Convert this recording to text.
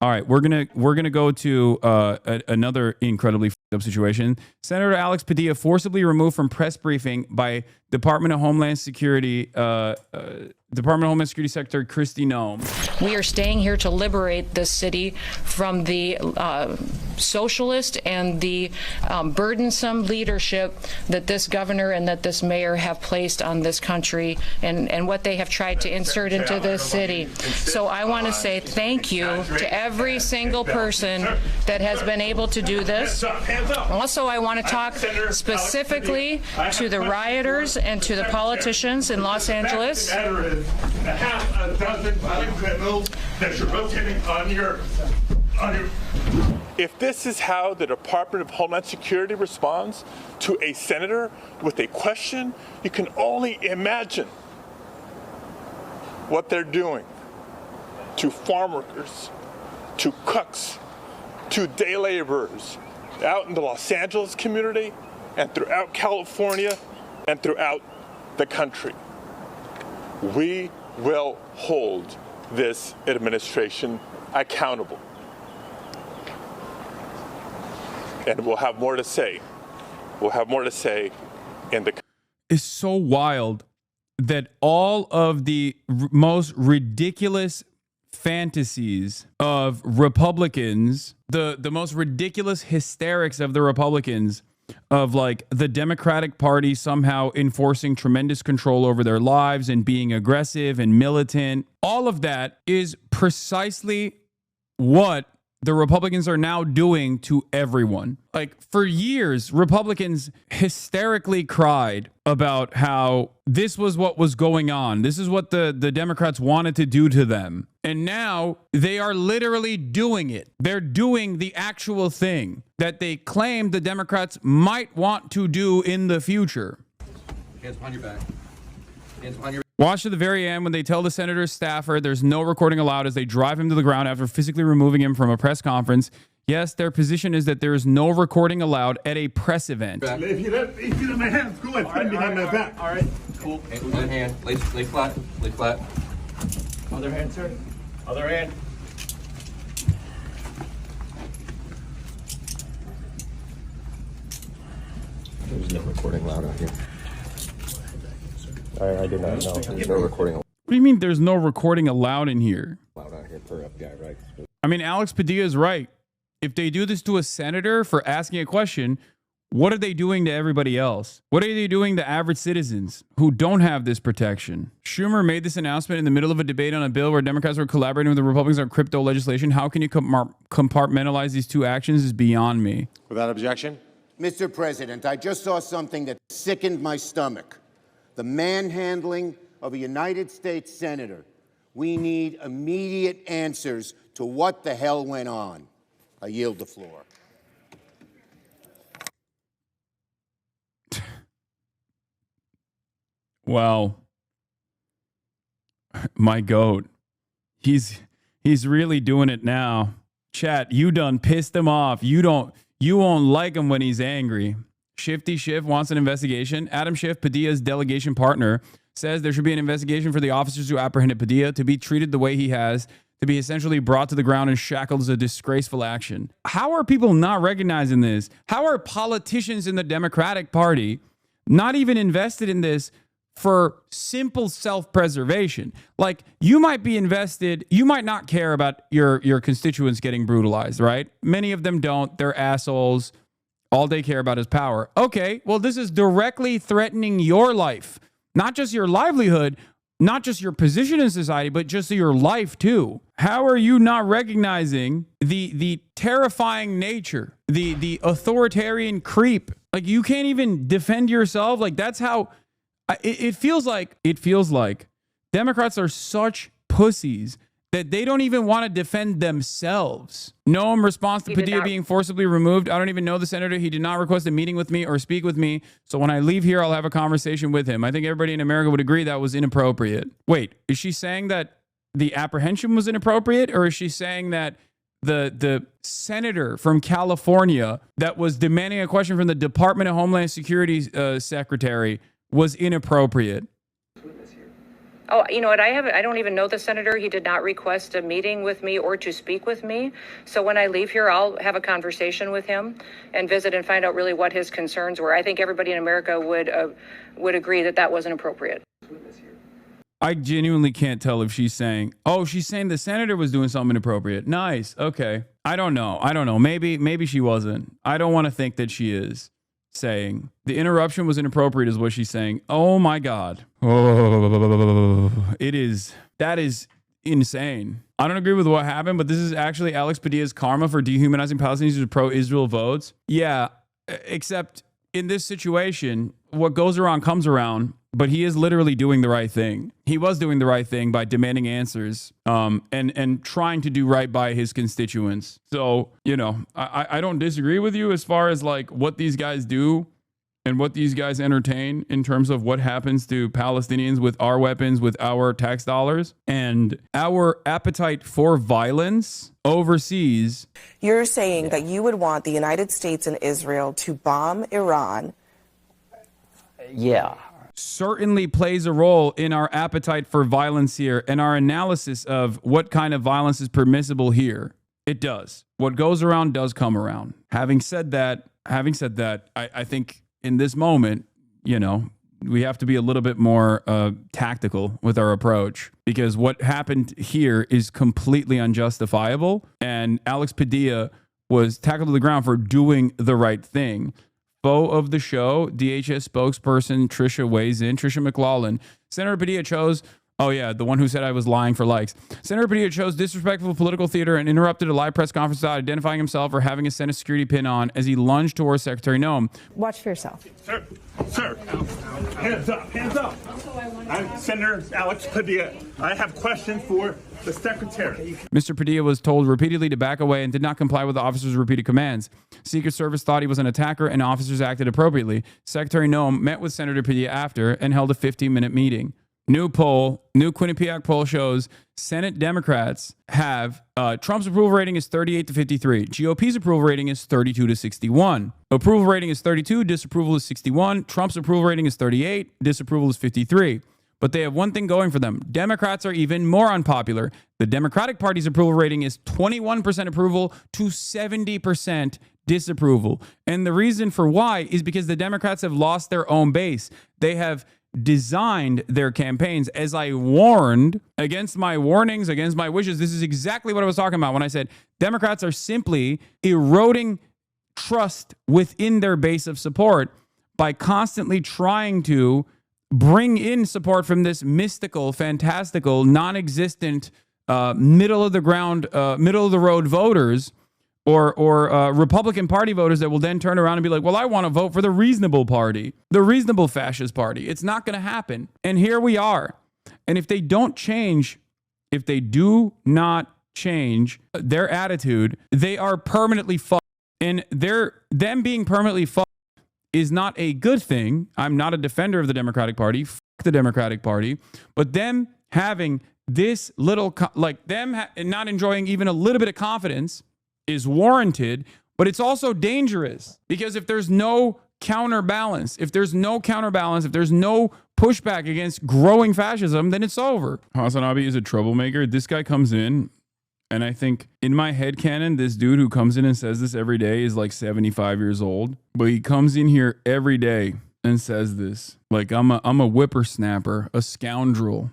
All right, we're gonna go to another incredibly f***ed up situation. Senator Alex Padilla forcibly removed from press briefing by Department of Homeland Security Secretary Kristi Noem. We are staying here to liberate this city from the socialist and the burdensome leadership that this governor and that this mayor have placed on this country and what they have tried to insert into this city. So I want to say thank you to every single person that has been able to do this. Also, I want to talk specifically to the rioters and to the politicians in Los Angeles. A half a dozen violent criminals that you're rotating on your. If this is how the Department of Homeland Security responds to a senator with a question, you can only imagine what they're doing to farm workers, to cooks, to day laborers out in the Los Angeles community and throughout California and throughout the country. We will hold this administration accountable. And we'll have more to say. We'll have more to say in the... It's so wild that all of the most ridiculous fantasies of Republicans, the most ridiculous hysterics of the Republicans, of like the Democratic Party somehow enforcing tremendous control over their lives and being aggressive and militant. All of that is precisely what the Republicans are now doing to everyone. Like for years, Republicans hysterically cried about how this was what was going on. This is what the Democrats wanted to do to them. And now they are literally doing it. They're doing the actual thing that they claim the Democrats might want to do in the future. Hands behind your back. Hands behind your back. Watch to the very end when they tell the senator's staffer there's no recording allowed as they drive him to the ground after physically removing him from a press conference. Yes, their position is that there is no recording allowed at a press event. If you let my hands go ahead, put behind my back. All right, cool. One hand, lay flat, lay flat. Other hand, sir. Other hand. There's no recording allowed out here. I did not know. There's no recording allowed. What do you mean there's no recording allowed in here? Allowed out here per FBI, right? I mean, Alex Padilla is right. If they do this to a senator for asking a question, what are they doing to everybody else? What are they doing to average citizens who don't have this protection? Schumer made this announcement in the middle of a debate on a bill where Democrats were collaborating with the Republicans on crypto legislation. How can you compartmentalize these two actions is beyond me. Without objection. Mr. President, I just saw something that sickened my stomach. The manhandling of a United States senator. We need immediate answers to what the hell went on. I yield the floor. Well, my goat. He's really doing it now. Chat, you done pissed him off. You won't like him when he's angry. Shifty Schiff wants an investigation. Adam Schiff, Padilla's delegation partner, says there should be an investigation for the officers who apprehended Padilla to be treated the way he has, to be essentially brought to the ground and shackled as a disgraceful action. How are people not recognizing this? How are politicians in the Democratic Party not even invested in this for simple self-preservation? Like, you might be invested, you might not care about your constituents getting brutalized, right? Many of them don't. They're assholes. All they care about is power. Okay, well, this is directly threatening your life. Not just your livelihood, not just your position in society, but just your life too. How are you not recognizing the terrifying nature, the authoritarian creep? Like, you can't even defend yourself. Like, that's how it feels like. It feels like Democrats are such pussies that they don't even want to defend themselves. Noem responds to Padilla being forcibly removed. I don't even know the senator. He did not request a meeting with me or speak with me. So when I leave here, I'll have a conversation with him. I think everybody in America would agree that was inappropriate. Wait, is she saying that the apprehension was inappropriate? Or is she saying that the senator from California that was demanding a question from the Department of Homeland Security secretary was inappropriate? Oh, you know what? I don't even know the senator. He did not request a meeting with me or to speak with me. So when I leave here, I'll have a conversation with him and visit and find out really what his concerns were. I think everybody in America would agree that that wasn't appropriate. I genuinely can't tell if she's saying, oh, she's saying the senator was doing something inappropriate. Nice. Okay. I don't know. Maybe she wasn't. I don't want to think that she is saying the interruption was inappropriate is what she's saying. Oh my God. Oh, that is insane. I don't agree with what happened, but this is actually Alex Padilla's karma for dehumanizing Palestinians who pro-Israel votes. Yeah, except in this situation, what goes around comes around, but he is literally doing the right thing. He was doing the right thing by demanding answers and trying to do right by his constituents. So, you know, I don't disagree with you as far as like what these guys do and what these guys entertain in terms of what happens to Palestinians with our weapons, with our tax dollars, and our appetite for violence overseas. You're saying that you would want the United States and Israel to bomb Iran. Yeah. Certainly plays a role in our appetite for violence here and our analysis of what kind of violence is permissible here. It does. What goes around does come around. Having said that, I think in this moment, you know, we have to be a little bit more tactical with our approach, because what happened here is completely unjustifiable. And Alex Padilla was tackled to the ground for doing the right thing. Foe of the show, DHS spokesperson Trisha weighs in. Trisha McLaughlin. Senator Padilla chose, oh yeah, the one who said I was lying for likes. Senator Padilla chose disrespectful political theater and interrupted a live press conference without identifying himself or having a Senate security pin on as he lunged towards Secretary Noem. Watch for yourself. Sir, hands up. I'm Senator Alex Padilla. I have questions for the secretary. Mr. Padilla was told repeatedly to back away and did not comply with the officer's repeated commands. Secret Service thought he was an attacker and officers acted appropriately. Secretary Noem met with Senator Padilla after and held a 15-minute meeting. New Quinnipiac poll shows Senate Democrats have Trump's approval rating is 38 to 53. GOP's approval rating is 32 to 61. Approval rating is 32, disapproval is 61. Trump's approval rating is 38, disapproval is 53. But they have one thing going for them. Democrats are even more unpopular. The Democratic Party's approval rating is 21% approval to 70% disapproval. And the reason for why is because the Democrats have lost their own base. They have designed their campaigns, as I warned, against my warnings, against my wishes. This is exactly what I was talking about when I said Democrats are simply eroding trust within their base of support by constantly trying to bring in support from this mystical, fantastical, non-existent, middle of the road voters or Republican Party voters that will then turn around and be like, well, I want to vote for the reasonable party, the reasonable fascist party. It's not going to happen. And here we are. And if they don't change, if they do not change their attitude, they are permanently fucked. And them being permanently fucked is not a good thing. I'm not a defender of the Democratic Party. Fuck the Democratic Party. But them having this little, not enjoying even a little bit of confidence is warranted, but it's also dangerous, because if there's no counterbalance, if there's no pushback against growing fascism, then it's over. HasanAbi is a troublemaker. This guy comes in, and I think in my headcanon, this dude who comes in and says this every day is like 75 years old, but he comes in here every day and says this. Like, I'm a whippersnapper, a scoundrel.